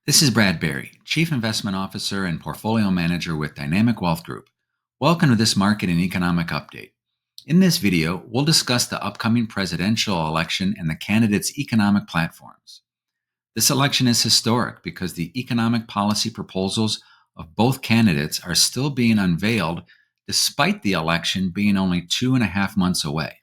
This is Brad Berry, Chief Investment Officer and Portfolio Manager with Dynamic Wealth Group. Welcome to this market and economic update. In this video, we'll discuss the upcoming presidential election and the candidates' economic platforms. This election is historic because the economic policy proposals of both candidates are still being unveiled despite the election being only 2.5 months away.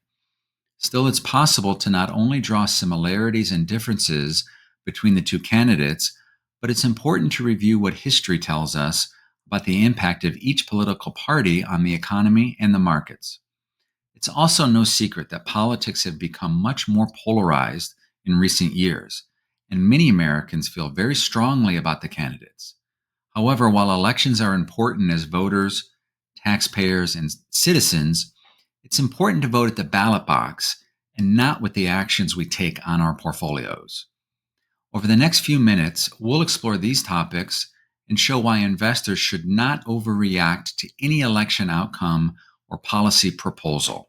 Still, it's possible to not only draw similarities and differences between the two candidates, but it's important to review what history tells us about the impact of each political party on the economy and the markets. It's also no secret that politics have become much more polarized in recent years, and many Americans feel very strongly about the candidates. However, while elections are important as voters, taxpayers, and citizens, it's important to vote at the ballot box and not with the actions we take on our portfolios. Over the next few minutes, we'll explore these topics and show why investors should not overreact to any election outcome or policy proposal,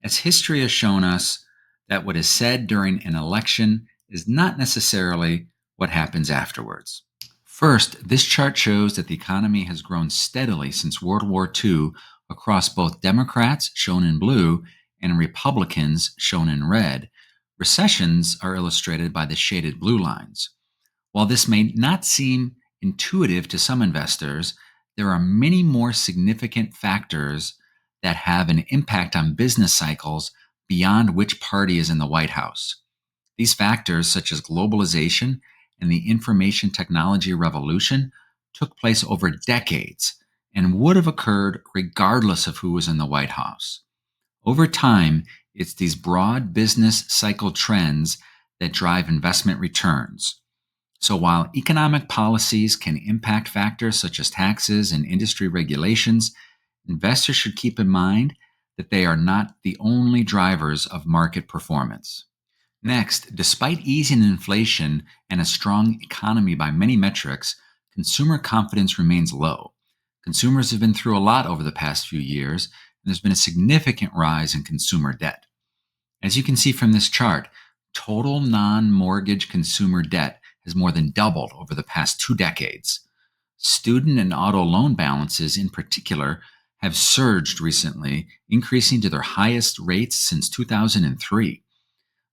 as history has shown us that what is said during an election is not necessarily what happens afterwards. First, this chart shows that the economy has grown steadily since World War II across both Democrats, shown in blue, and Republicans, shown in red. Recessions are illustrated by the shaded blue lines. While this may not seem intuitive to some investors, there are many more significant factors that have an impact on business cycles beyond which party is in the White House. These factors, such as globalization and the information technology revolution, took place over decades and would have occurred regardless of who was in the White House. Over time, it's these broad business cycle trends that drive investment returns. So while economic policies can impact factors such as taxes and industry regulations, investors should keep in mind that they are not the only drivers of market performance. Next, despite easing inflation and a strong economy by many metrics, consumer confidence remains low. Consumers have been through a lot over the past few years, and there's been a significant rise in consumer debt. As you can see from this chart, total non-mortgage consumer debt has more than doubled over the past 2 decades. Student and auto loan balances in particular have surged recently, increasing to their highest rates since 2003.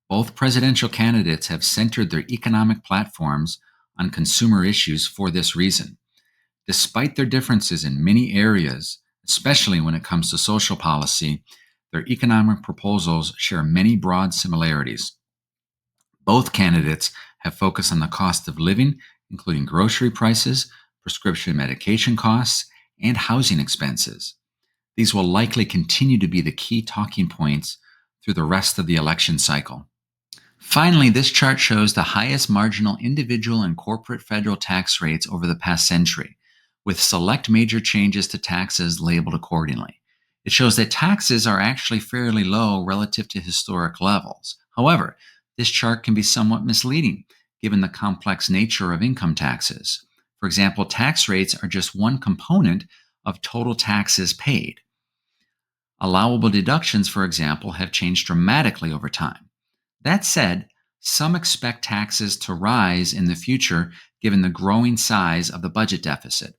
Both presidential candidates have centered their economic platforms on consumer issues for this reason. Despite their differences in many areas, especially when it comes to social policy, their economic proposals share many broad similarities. Both candidates have focused on the cost of living, including grocery prices, prescription medication costs, and housing expenses. These will likely continue to be the key talking points through the rest of the election cycle. Finally, this chart shows the highest marginal individual and corporate federal tax rates over the past century, with select major changes to taxes labeled accordingly. It shows that taxes are actually fairly low relative to historic levels. However, this chart can be somewhat misleading given the complex nature of income taxes. For example, tax rates are just one component of total taxes paid. Allowable deductions, for example, have changed dramatically over time. That said, some expect taxes to rise in the future given the growing size of the budget deficit.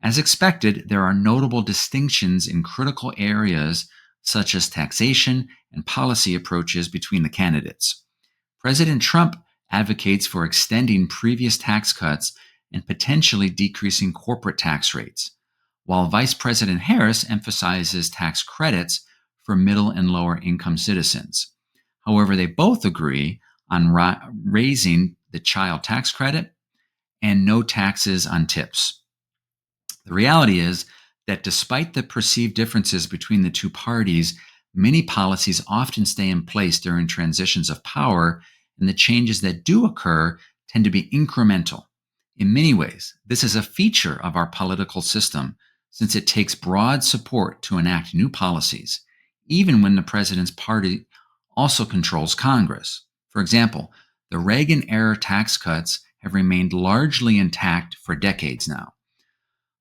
As expected, there are notable distinctions in critical areas such as taxation and policy approaches between the candidates. President Trump advocates for extending previous tax cuts and potentially decreasing corporate tax rates, while Vice President Harris emphasizes tax credits for middle and lower income citizens. However, they both agree on raising the child tax credit and no taxes on tips. The reality is that despite the perceived differences between the two parties, many policies often stay in place during transitions of power, and the changes that do occur tend to be incremental. In many ways, this is a feature of our political system since it takes broad support to enact new policies, even when the president's party also controls Congress. For example, the Reagan-era tax cuts have remained largely intact for decades now.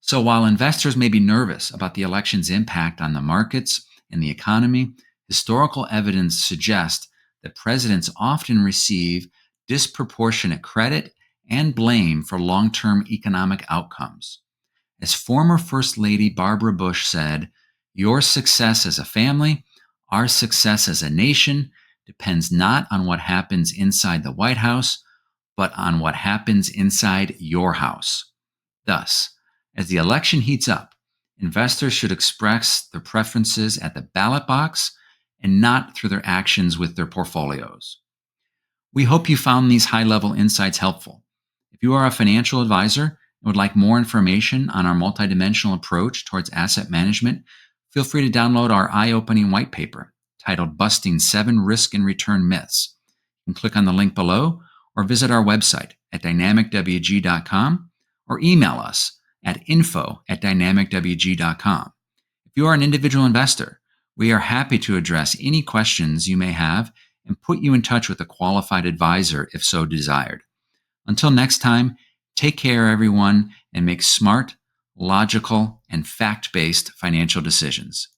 So while investors may be nervous about the election's impact on the markets and the economy, historical evidence suggests that presidents often receive disproportionate credit and blame for long-term economic outcomes. As former First Lady Barbara Bush said, "Your success as a family, our success as a nation, depends not on what happens inside the White House, but on what happens inside your house." Thus, as the election heats up, investors should express their preferences at the ballot box and not through their actions with their portfolios. We hope you found these high-level insights helpful. If you are a financial advisor and would like more information on our multidimensional approach towards asset management, feel free to download our eye-opening white paper titled Busting 7 Risk and Return Myths. You can click on the link below or visit our website at dynamicwg.com or email us at info@dynamicwg.com. If you are an individual investor, we are happy to address any questions you may have and put you in touch with a qualified advisor if so desired. Until next time, take care, everyone, and make smart, logical, and fact-based financial decisions.